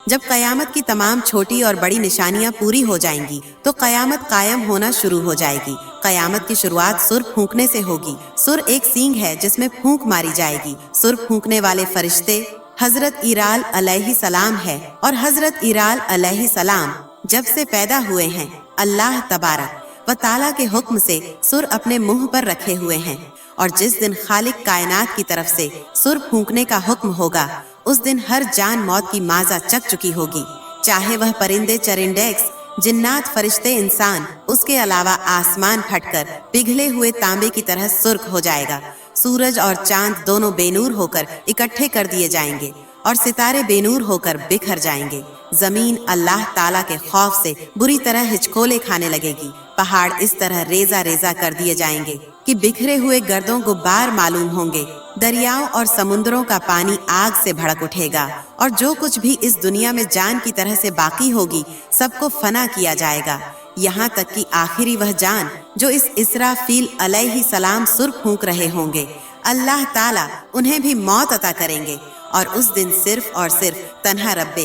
جب قیامت کی تمام چھوٹی اور بڑی نشانیاں پوری ہو جائیں گی تو قیامت قائم ہونا شروع ہو جائے گی۔ قیامت کی شروعات سر پھونکنے سے ہوگی۔ سر ایک سینگ ہے جس میں پھونک ماری جائے گی۔ سر پھونکنے والے فرشتے حضرت ایرال علیہ السلام ہے، اور حضرت ایرال علیہ السلام جب سے پیدا ہوئے ہیں اللہ تبارک و تعالیٰ کے حکم سے سر اپنے منہ پر رکھے ہوئے ہیں، اور جس دن خالق کائنات کی طرف سے سر پھونکنے کا حکم ہوگا اس دن ہر جان موت کی مازہ چکھ چکی ہوگی، چاہے وہ پرندے چرنڈیکس، جنات، فرشتے، انسان، اس کے علاوہ آسمان پھٹ کر پگھلے ہوئے تانبے کی طرح سرخ ہو جائے گا۔ سورج اور چاند دونوں بے نور ہو کر اکٹھے کر دیے جائیں گے اور ستارے بے نور ہو کر بکھر جائیں گے۔ زمین اللہ تعالیٰ کے خوف سے بری طرح ہچکولے کھانے لگے گی۔ پہاڑ اس طرح ریزہ ریزہ کر دیے جائیں گے کہ بکھرے ہوئے گردوں غبار معلوم ہوں گے۔ دریاؤں اور سمندروں کا پانی آگ سے بھڑک اٹھے گا، اور جو کچھ بھی اس دنیا میں جان کی طرح سے باقی ہوگی سب کو فنا کیا جائے گا، یہاں تک کہ آخری وہ جان جو اس اسرافیل علیہ السلام سر پھونک رہے ہوں گے، اللہ تعالیٰ انہیں بھی موت عطا کریں گے، اور اس دن صرف اور صرف تنہا رب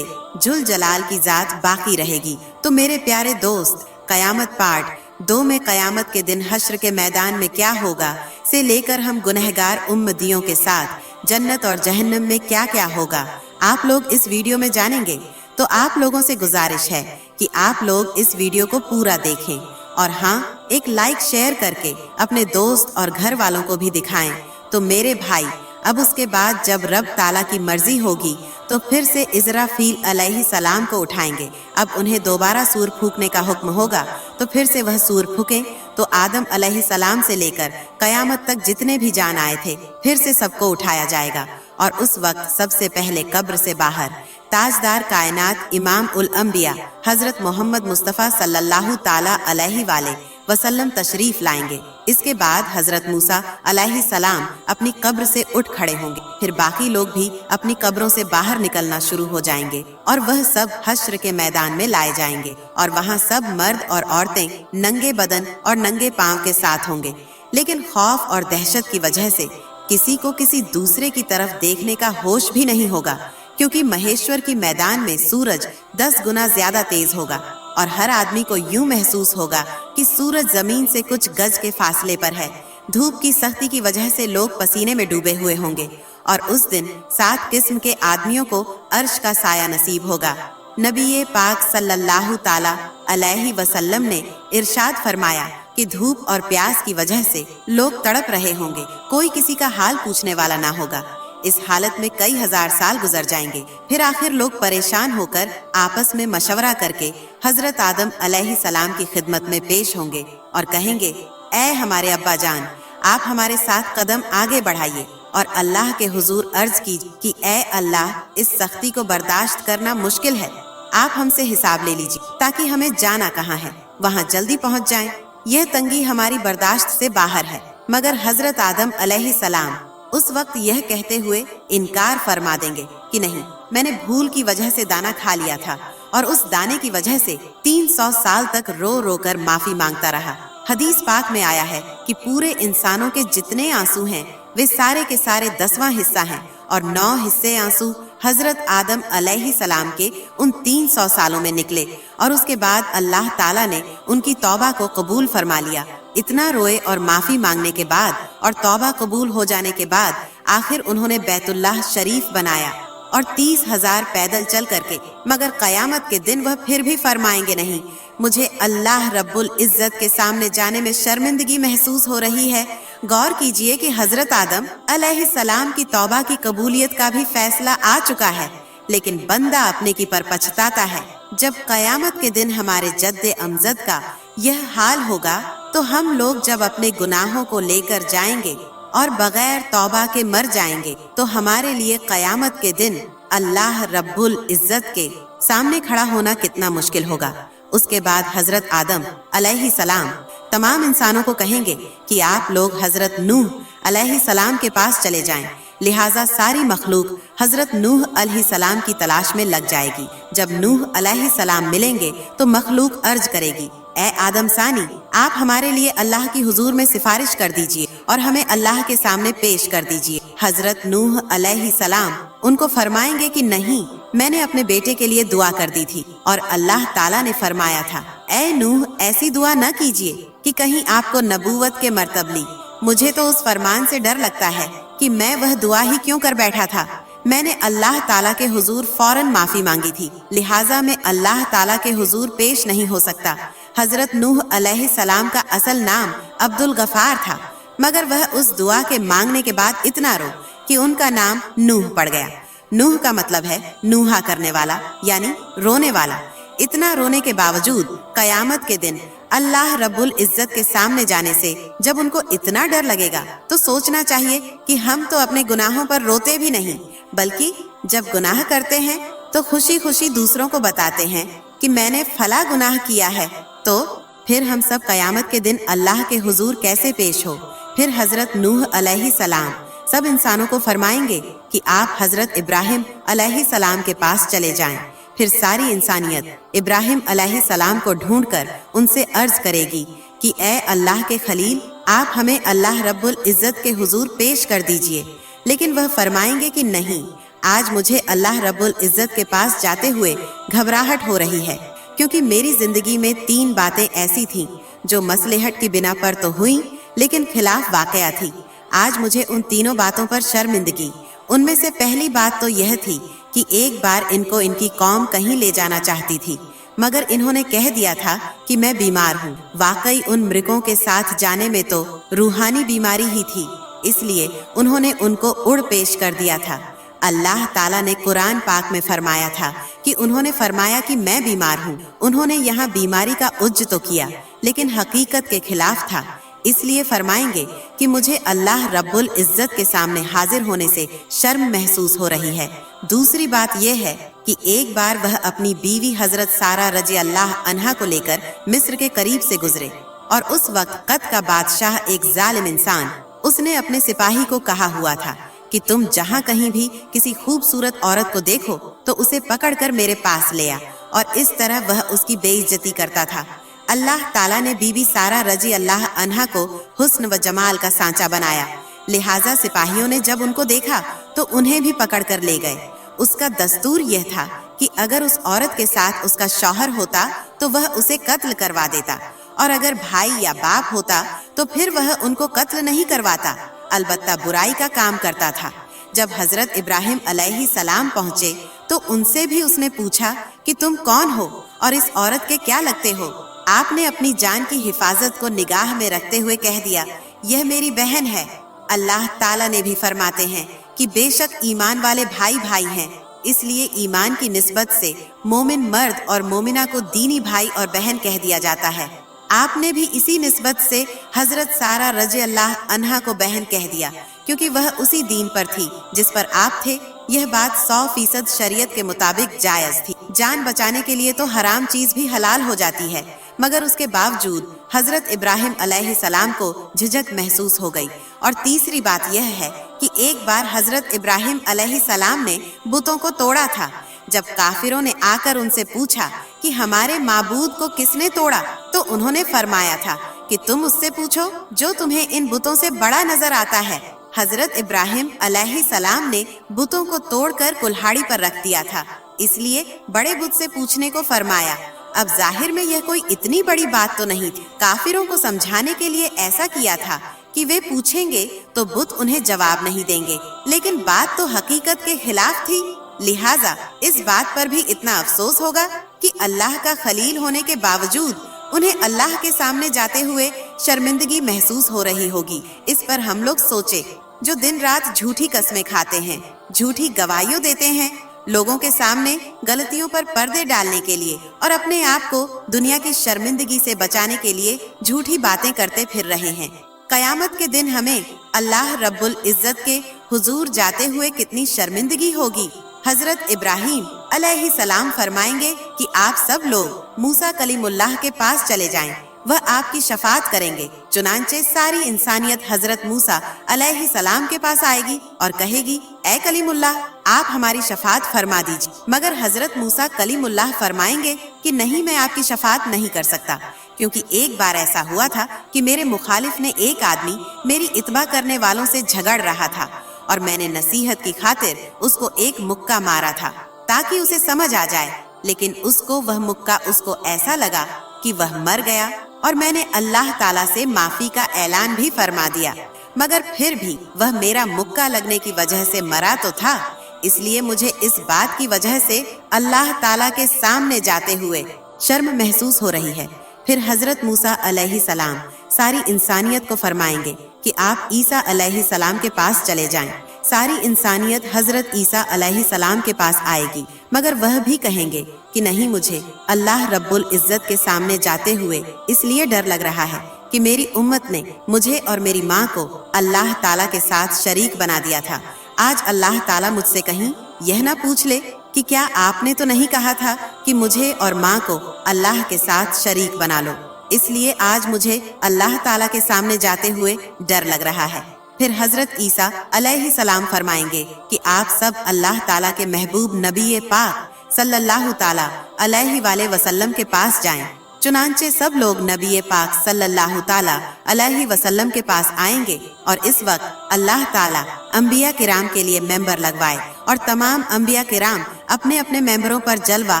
ذوال جلال کی ذات باقی رہے گی۔ تو میرے پیارے دوست، قیامت پارٹ 2 میں قیامت کے دن حشر کے میدان میں کیا ہوگا سے لے کر ہم گنہگار امتیوں کے ساتھ جنت اور جہنم میں کیا کیا ہوگا آپ لوگ اس ویڈیو میں جانیں گے۔ تو آپ لوگوں سے گزارش ہے کہ آپ لوگ اس ویڈیو کو پورا دیکھیں، اور ہاں، ایک لائک شیئر کر کے اپنے دوست اور گھر والوں کو بھی دکھائیں۔ تو میرے بھائی، اب اس کے بعد جب رب تعالیٰ کی مرضی ہوگی تو پھر سے اسرافیل علیہ السلام کو اٹھائیں گے۔ اب انہیں دوبارہ سور پھونکنے کا حکم ہوگا تو پھر سے وہ سور پھونکیں تو آدم علیہ السلام سے لے کر قیامت تک جتنے بھی جان آئے تھے پھر سے سب کو اٹھایا جائے گا، اور اس وقت سب سے پہلے قبر سے باہر تاجدار کائنات امام الانبیاء حضرت محمد مصطفیٰ صلی اللہ تعالیٰ علیہ وآلہ وسلم تشریف لائیں گے۔ اس کے بعد حضرت موسیٰ علیہ السلام اپنی قبر سے اٹھ کھڑے ہوں گے، پھر باقی لوگ بھی اپنی قبروں سے باہر نکلنا شروع ہو جائیں گے، اور وہ سب حشر کے میدان میں لائے جائیں گے، اور وہاں سب مرد اور عورتیں ننگے بدن اور ننگے پاؤں کے ساتھ ہوں گے، لیکن خوف اور دہشت کی وجہ سے کسی کو کسی دوسرے کی طرف دیکھنے کا ہوش بھی نہیں ہوگا، کیونکہ مہیشور کی میدان میں سورج 10 گنا زیادہ تیز ہوگا، اور ہر آدمی کو یوں محسوس ہوگا کہ سورج زمین سے کچھ گز کے فاصلے پر ہے۔ دھوپ کی سختی کی وجہ سے لوگ پسینے میں ڈوبے ہوئے ہوں گے، اور اس دن 7 قسم کے آدمیوں کو عرش کا سایہ نصیب ہوگا۔ نبی پاک صلی اللہ تعالی علیہ وسلم نے ارشاد فرمایا کہ دھوپ اور پیاس کی وجہ سے لوگ تڑپ رہے ہوں گے، کوئی کسی کا حال پوچھنے والا نہ ہوگا۔ اس حالت میں کئی ہزار سال گزر جائیں گے، پھر آخر لوگ پریشان ہو کر آپس میں مشورہ کر کے حضرت آدم علیہ السلام کی خدمت میں پیش ہوں گے اور کہیں گے، اے ہمارے ابا جان، آپ ہمارے ساتھ قدم آگے بڑھائیے، اور اللہ کے حضور عرض کی کہ اے اللہ، اس سختی کو برداشت کرنا مشکل ہے، آپ ہم سے حساب لے لیجیے تاکہ ہمیں جانا کہاں ہے وہاں جلدی پہنچ جائیں، یہ تنگی ہماری برداشت سے باہر ہے۔ مگر حضرت آدم علیہ السلام اس وقت یہ کہتے ہوئے انکار فرما دیں گے کہ نہیں، میں نے بھول کی وجہ سے دانا کھا لیا تھا، اور اس دانے کی وجہ سے 300 سال تک رو رو کر معافی مانگتا رہا۔ حدیث پاک میں آیا ہے کہ پورے انسانوں کے جتنے آنسو ہیں وہ سارے کے سارے 10واں حصہ ہیں، اور 9 حصے آنسو حضرت آدم علیہ السلام کے ان 300 سالوں میں نکلے، اور اس کے بعد اللہ تعالیٰ نے ان کی توبہ کو قبول فرما لیا۔ اتنا روئے اور معافی مانگنے کے بعد اور توبہ قبول ہو جانے کے بعد آخر انہوں نے بیت اللہ شریف بنایا، اور 30,000 پیدل چل کر کے، مگر قیامت کے دن وہ پھر بھی فرمائیں گے نہیں، مجھے اللہ رب العزت کے سامنے جانے میں شرمندگی محسوس ہو رہی ہے۔ غور کیجئے کہ حضرت آدم علیہ السلام کی توبہ کی قبولیت کا بھی فیصلہ آ چکا ہے، لیکن بندہ اپنے کی پر پچھتاتا ہے۔ جب قیامت کے دن ہمارے جد امجد کا یہ حال ہوگا تو ہم لوگ جب اپنے گناہوں کو لے کر جائیں گے اور بغیر توبہ کے مر جائیں گے تو ہمارے لیے قیامت کے دن اللہ رب العزت کے سامنے کھڑا ہونا کتنا مشکل ہوگا۔ اس کے بعد حضرت آدم علیہ السلام تمام انسانوں کو کہیں گے کہ آپ لوگ حضرت نوح علیہ السلام کے پاس چلے جائیں، لہٰذا ساری مخلوق حضرت نوح علیہ السلام کی تلاش میں لگ جائے گی۔ جب نوح علیہ السلام ملیں گے تو مخلوق عرض کرے گی اے آدم ثانی، آپ ہمارے لیے اللہ کی حضور میں سفارش کر دیجئے اور ہمیں اللہ کے سامنے پیش کر دیجئے۔ حضرت نوح علیہ السلام ان کو فرمائیں گے کہ نہیں، میں نے اپنے بیٹے کے لیے دعا کر دی تھی اور اللہ تعالیٰ نے فرمایا تھا اے نوح ایسی دعا نہ کیجئے کہ کہیں آپ کو نبوت کے مرتبہ لی۔ مجھے تو اس فرمان سے ڈر لگتا ہے کہ میں وہ دعا ہی کیوں کر بیٹھا تھا۔ میں نے اللہ تعالیٰ کے حضور فوراً معافی مانگی تھی، لہٰذا میں اللہ تعالیٰ کے حضور پیش نہیں ہو سکتا۔ حضرت نوح علیہ السلام کا اصل نام عبد الغفار تھا، مگر وہ اس دعا کے مانگنے کے بعد اتنا رو کہ ان کا نام نوح پڑ گیا۔ نوح کا مطلب ہے نوحہ کرنے والا، یعنی رونے والا۔ اتنا رونے کے باوجود قیامت کے دن اللہ رب العزت کے سامنے جانے سے جب ان کو اتنا ڈر لگے گا تو سوچنا چاہیے کہ ہم تو اپنے گناہوں پر روتے بھی نہیں، بلکہ جب گناہ کرتے ہیں تو خوشی خوشی دوسروں کو بتاتے ہیں کہ میں نے فلاں گناہ کیا ہے۔ تو پھر ہم سب قیامت کے دن اللہ کے حضور کیسے پیش ہو؟ پھر حضرت نوح علیہ السلام سب انسانوں کو فرمائیں گے کہ آپ حضرت ابراہیم علیہ السلام کے پاس چلے جائیں۔ پھر ساری انسانیت ابراہیم علیہ السلام کو ڈھونڈ کر ان سے عرض کرے گی کہ اے اللہ کے خلیل، آپ ہمیں اللہ رب العزت کے حضور پیش کر دیجئے۔ لیکن وہ فرمائیں گے کہ نہیں، آج مجھے اللہ رب العزت کے پاس جاتے ہوئے گھبراہٹ ہو رہی ہے، کیونکہ میری زندگی میں 3 باتیں ایسی تھیں جو مصلحت کی بنا پر تو ہوئیں لیکن خلاف واقعہ تھی۔ آج مجھے ان تینوں باتوں پر شرمندگی۔ ان میں سے پہلی بات تو یہ تھی کہ ایک بار ان کو ان کی قوم کہیں لے جانا چاہتی تھی، مگر انہوں نے کہہ دیا تھا کہ میں بیمار ہوں۔ واقعی ان مرکوں کے ساتھ جانے میں تو روحانی بیماری ہی تھی، اس لیے انہوں نے ان کو اڑ پیش کر دیا تھا۔ اللہ تعالیٰ نے قرآن پاک میں فرمایا تھا کہ انہوں نے فرمایا کہ میں بیمار ہوں۔ انہوں نے یہاں بیماری کا عج تو کیا لیکن حقیقت کے خلاف تھا، اس لیے فرمائیں گے کہ مجھے اللہ رب العزت کے سامنے حاضر ہونے سے شرم محسوس ہو رہی ہے۔ دوسری بات یہ ہے کہ ایک بار وہ اپنی بیوی حضرت سارہ رضی اللہ عنہا کو لے کر مصر کے قریب سے گزرے، اور اس وقت قط کا بادشاہ ایک ظالم انسان، اس نے اپنے سپاہی کو کہا ہوا تھا کہ تم جہاں کہیں بھی کسی خوبصورت عورت کو دیکھو تو اسے پکڑ کر میرے پاس لے آ، اور اس طرح وہ اس کی بے عزتی کرتا تھا۔ اللہ تعالیٰ نے بی بی سارہ رضی اللہ عنہا کو حسن و جمال کا سانچہ بنایا، لہٰذا سپاہیوں نے جب ان کو دیکھا تو انہیں بھی پکڑ کر لے گئے۔ اس کا دستور یہ تھا کہ اگر اس عورت کے ساتھ اس کا شوہر ہوتا تو وہ اسے قتل کروا دیتا، اور اگر بھائی یا باپ ہوتا تو پھر وہ ان کو قتل نہیں کرواتا، البتہ برائی کا کام کرتا تھا۔ جب حضرت ابراہیم علیہ السلام پہنچے تو ان سے بھی اس نے پوچھا کہ تم کون ہو اور اس عورت کے کیا لگتے ہو؟ آپ نے اپنی جان کی حفاظت کو نگاہ میں رکھتے ہوئے کہہ دیا یہ میری بہن ہے۔ اللہ تعالیٰ نے بھی فرماتے ہیں کہ بے شک ایمان والے بھائی بھائی ہیں، اس لیے ایمان کی نسبت سے مومن مرد اور مومنہ کو دینی بھائی اور بہن کہہ دیا جاتا ہے۔ آپ نے بھی اسی نسبت سے حضرت سارہ رضی اللہ عنہا کو بہن کہہ دیا، کیونکہ وہ اسی دین پر تھی جس پر آپ تھے۔ یہ بات 100% شریعت کے مطابق جائز تھی۔ جان بچانے کے لیے تو حرام چیز بھی حلال ہو جاتی ہے، مگر اس کے باوجود حضرت ابراہیم علیہ السلام کو جھجک محسوس ہو گئی۔ اور تیسری بات یہ ہے کہ ایک بار حضرت ابراہیم علیہ السلام نے بتوں کو توڑا تھا۔ جب کافروں نے آ کر ان سے پوچھا کہ ہمارے معبود کو کس نے توڑا، تو انہوں نے فرمایا تھا کہ تم اس سے پوچھو جو تمہیں ان بتوں سے بڑا نظر آتا ہے۔ حضرت ابراہیم علیہ السلام نے بتوں کو توڑ کر کلہاڑی پر رکھ دیا تھا، اس لیے بڑے بت سے پوچھنے کو فرمایا۔ اب ظاہر میں یہ کوئی اتنی بڑی بات تو نہیں تھی، کافروں کو سمجھانے کے لیے ایسا کیا تھا کہ وہ پوچھیں گے تو بت انہیں جواب نہیں دیں گے، لیکن بات تو حقیقت کے خلاف تھی، لہٰذا اس بات پر بھی اتنا افسوس ہوگا کہ اللہ کا خلیل ہونے کے باوجود انہیں اللہ کے سامنے جاتے ہوئے شرمندگی محسوس ہو رہی ہوگی۔ اس پر ہم لوگ سوچے جو دن رات جھوٹی قسمیں کھاتے ہیں، جھوٹی گواہیوں دیتے ہیں، لوگوں کے سامنے غلطیوں پر پردے ڈالنے کے لیے اور اپنے آپ کو دنیا کی شرمندگی سے بچانے کے لیے جھوٹی باتیں کرتے پھر رہے ہیں۔ قیامت کے دن ہمیں اللہ رب العزت کے حضور جاتے ہوئے کتنی شرمندگی ہوگی۔ حضرت ابراہیم علیہ السلام فرمائیں گے کہ آپ سب لوگ موسیٰ کلیم اللہ کے پاس چلے جائیں، وہ آپ کی شفاعت کریں گے۔ چنانچہ ساری انسانیت حضرت موسیٰ علیہ السلام کے پاس آئے گی اور کہے گی اے کلیم اللہ، آپ ہماری شفاعت فرما دیجیے، مگر حضرت موسیٰ کلیم اللہ فرمائیں گے کہ نہیں، میں آپ کی شفاعت نہیں کر سکتا، کیونکہ ایک بار ایسا ہوا تھا کہ میرے مخالف نے ایک آدمی میری اتباع کرنے والوں سے جھگڑ رہا تھا اور میں نے نصیحت کی خاطر اس کو ایک مکہ مارا تھا تاکہ اسے سمجھ آ جائے، لیکن اس کو وہ مکہ اس کو ایسا لگا کہ وہ مر گیا، اور میں نے اللہ تعالیٰ سے معافی کا اعلان بھی فرما دیا، مگر پھر بھی وہ میرا مکہ لگنے کی وجہ سے مرا تو تھا، اس لیے مجھے اس بات کی وجہ سے اللہ تعالیٰ کے سامنے جاتے ہوئے شرم محسوس ہو رہی ہے۔ پھر حضرت موسیٰ علیہ السلام ساری انسانیت کو فرمائیں گے کہ آپ عیسیٰ علیہ السلام کے پاس چلے جائیں۔ ساری انسانیت حضرت عیسیٰ علیہ السلام کے پاس آئے گی، مگر وہ بھی کہیں گے کہ نہیں، مجھے اللہ رب العزت کے سامنے جاتے ہوئے اس لیے ڈر لگ رہا ہے کہ میری امت نے مجھے اور میری ماں کو اللہ تعالیٰ کے ساتھ شریک بنا دیا تھا۔ آج اللہ تعالیٰ مجھ سے کہیں یہ نہ پوچھ لے کہ کیا آپ نے تو نہیں کہا تھا کہ مجھے اور ماں کو اللہ کے ساتھ شریک بنا لو۔ اس لیے آج مجھے اللہ تعالیٰ کے سامنے جاتے ہوئے ڈر لگ رہا ہے۔ پھر حضرت عیسیٰ علیہ السلام فرمائیں گے کہ آپ سب اللہ تعالیٰ کے محبوب نبی پاک صلی اللہ تعالیٰ علیہ وآلہ وسلم کے پاس جائیں۔ چنانچہ سب لوگ نبی پاک صلی اللہ تعالیٰ علیہ وسلم کے پاس آئیں گے، اور اس وقت اللہ تعالیٰ انبیاء کرام کے لیے ممبر لگوائے، اور تمام انبیاء کرام اپنے اپنے ممبروں پر جلوہ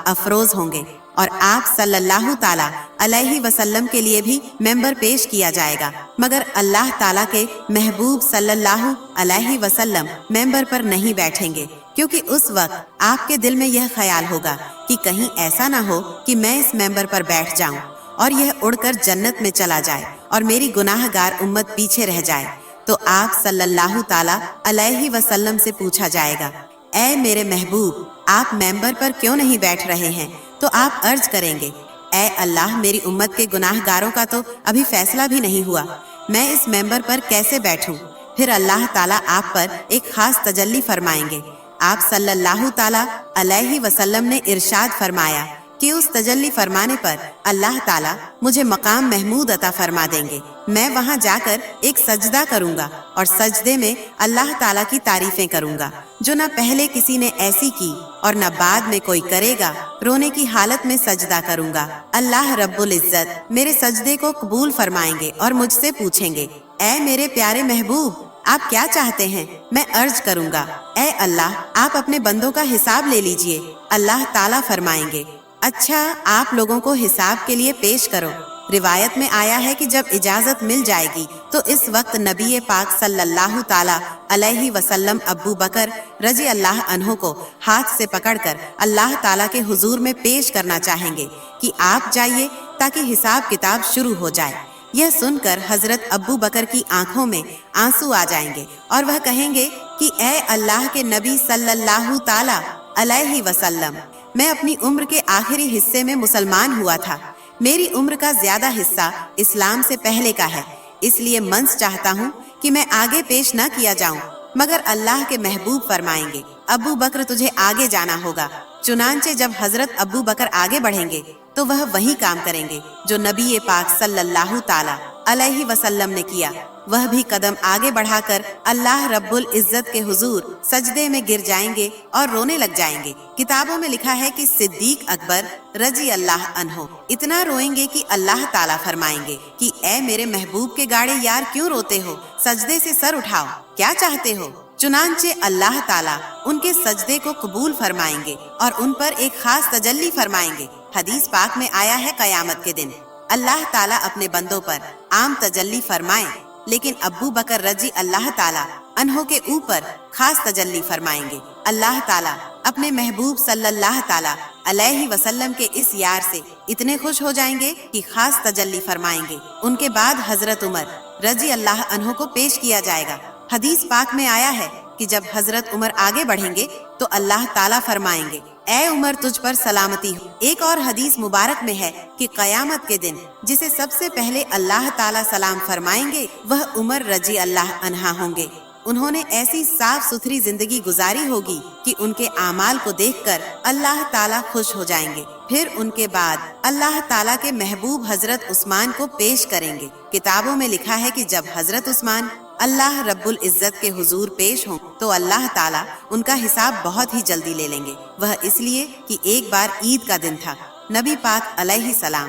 افروز ہوں گے، اور آپ صلی اللہ تعالیٰ علیہ وسلم کے لیے بھی ممبر پیش کیا جائے گا، مگر اللہ تعالیٰ کے محبوب صلی اللہ علیہ وسلم ممبر پر نہیں بیٹھیں گے، کیونکہ اس وقت آپ کے دل میں یہ خیال ہوگا کہ کہیں ایسا نہ ہو کہ میں اس ممبر پر بیٹھ جاؤں اور یہ اڑ کر جنت میں چلا جائے اور میری گناہ گار امت پیچھے رہ جائے۔ تو آپ صلی اللہ تعالیٰ علیہ وسلم سے پوچھا جائے گا، اے میرے محبوب، آپ ممبر پر کیوں نہیں بیٹھ رہے ہیں؟ تو آپ عرض کریں گے، اے اللہ، میری امت کے گناہ گاروں کا تو ابھی فیصلہ بھی نہیں ہوا، میں اس ممبر پر کیسے بیٹھوں؟ پھر اللہ تعالیٰ آپ پر ایک خاص تجلی فرمائیں گے۔ آپ صلی اللہ تعالیٰ علیہ وسلم نے ارشاد فرمایا کہ اس تجلی فرمانے پر اللہ تعالیٰ مجھے مقام محمود عطا فرما دیں گے، میں وہاں جا کر ایک سجدہ کروں گا اور سجدے میں اللہ تعالیٰ کی تعریفیں کروں گا جو نہ پہلے کسی نے ایسی کی اور نہ بعد میں کوئی کرے گا۔ رونے کی حالت میں سجدہ کروں گا، اللہ رب العزت میرے سجدے کو قبول فرمائیں گے اور مجھ سے پوچھیں گے، اے میرے پیارے محبوب، آپ کیا چاہتے ہیں؟ میں عرض کروں گا، اے اللہ، آپ اپنے بندوں کا حساب لے لیجئے۔ اللہ تعالیٰ فرمائیں گے، اچھا، آپ لوگوں کو حساب کے لیے پیش کرو۔ روایت میں آیا ہے کہ جب اجازت مل جائے گی تو اس وقت نبی پاک صلی اللہ تعالیٰ علیہ وسلم ابو بکر رضی اللہ عنہ کو ہاتھ سے پکڑ کر اللہ تعالیٰ کے حضور میں پیش کرنا چاہیں گے کہ آپ جائیے تاکہ حساب کتاب شروع ہو جائے۔ یہ سن کر حضرت ابو بکر کی آنکھوں میں آنسو آ جائیں گے اور وہ کہیں گے کہ اے اللہ کے نبی صلی اللہ تعالیٰ علیہ وسلم، میں اپنی عمر کے آخری حصے میں مسلمان ہوا تھا، میری عمر کا زیادہ حصہ اسلام سے پہلے کا ہے، اس لیے منص چاہتا ہوں کہ میں آگے پیش نہ کیا جاؤں، مگر اللہ کے محبوب فرمائیں گے، ابو بکر تجھے آگے جانا ہوگا۔ چنانچہ جب حضرت ابو بکر آگے بڑھیں گے تو وہ وہی کام کریں گے جو نبی پاک صلی اللہ تعالیٰ علیہ وسلم نے کیا، وہ بھی قدم آگے بڑھا کر اللہ رب العزت کے حضور سجدے میں گر جائیں گے اور رونے لگ جائیں گے۔ کتابوں میں لکھا ہے کہ صدیق اکبر رضی اللہ عنہ اتنا روئیں گے کہ اللہ تعالیٰ فرمائیں گے کہ اے میرے محبوب کے گاڑے یار، کیوں روتے ہو؟ سجدے سے سر اٹھاؤ، کیا چاہتے ہو؟ چنانچہ اللہ تعالیٰ ان کے سجدے کو قبول فرمائیں گے اور ان پر ایک خاص تجلی فرمائیں گے۔ حدیث پاک میں آیا ہے قیامت کے دن اللہ تعالیٰ اپنے بندوں پر عام تجلی فرمائیں، لیکن ابو بکر رضی اللہ تعالیٰ عنہ کے اوپر خاص تجلی فرمائیں گے۔ اللہ تعالیٰ اپنے محبوب صلی اللہ تعالیٰ علیہ وسلم کے اس یار سے اتنے خوش ہو جائیں گے کہ خاص تجلی فرمائیں گے۔ ان کے بعد حضرت عمر رضی اللہ عنہ کو پیش کیا جائے گا۔ حدیث پاک میں آیا ہے کہ جب حضرت عمر آگے بڑھیں گے تو اللہ تعالیٰ فرمائیں گے، اے عمر، تجھ پر سلامتی ہو۔ ایک اور حدیث مبارک میں ہے کہ قیامت کے دن جسے سب سے پہلے اللہ تعالیٰ سلام فرمائیں گے وہ عمر رضی اللہ عنہ ہوں گے۔ انہوں نے ایسی صاف ستھری زندگی گزاری ہوگی کہ ان کے اعمال کو دیکھ کر اللہ تعالیٰ خوش ہو جائیں گے۔ پھر ان کے بعد اللہ تعالیٰ کے محبوب حضرت عثمان کو پیش کریں گے۔ کتابوں میں لکھا ہے کہ جب حضرت عثمان اللہ رب العزت کے حضور پیش ہوں تو اللہ تعالیٰ ان کا حساب بہت ہی جلدی لے لیں گے۔ وہ اس لیے کہ ایک بار عید کا دن تھا، نبی پاک علیہ السلام